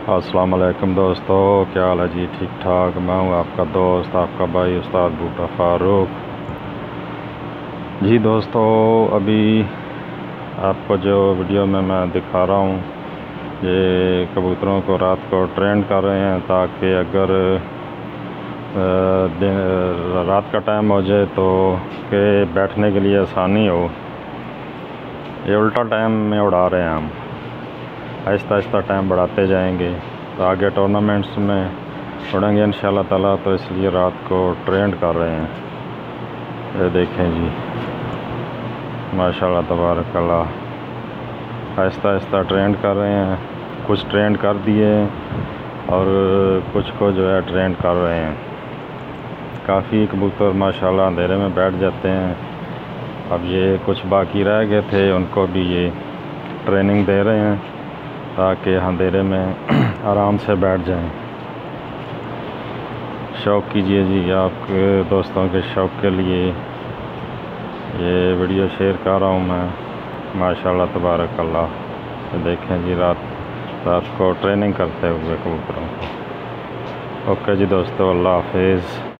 अस्सलाम वालेकुम दोस्तों, क्या हाल है जी? ठीक ठाक। मैं हूँ आपका दोस्त, आपका भाई उस्ताद बूटा फारूक जी। दोस्तों, अभी आपको जो वीडियो में मैं दिखा रहा हूँ, ये कबूतरों को रात को ट्रेंड कर रहे हैं ताकि अगर रात का टाइम हो जाए तो के बैठने के लिए आसानी हो। ये उल्टा टाइम में उड़ा रहे हैं हम, आहिस्ता आहिस्ता टाइम बढ़ाते जाएंगे तो आगे टूर्नामेंट्स में उड़ेंगे इंशाल्लाह ताला। तो इसलिए रात को ट्रेंड कर रहे हैं। ये देखें जी, माशाल्लाह तबारकल्लाह, आहिस्ता आहिस्ता ट्रेंड कर रहे हैं। कुछ ट्रेंड कर दिए और कुछ को जो है ट्रेंड कर रहे हैं। काफ़ी कबूतर माशाल्लाह अंधेरे में बैठ जाते हैं। अब ये कुछ बाकी रह गए थे, उनको भी ये ट्रेनिंग दे रहे हैं ताकि अंधेरे में आराम से बैठ जाएं। शौक़ कीजिए जी, आपके दोस्तों के शौक़ के लिए ये वीडियो शेयर कर रहा हूँ मैं। माशाल्लाह तबारकल्लाह, देखें जी, रात को ट्रेनिंग करते हुए कबूतरों को। ओके जी दोस्तों, अल्लाह हाफिज़।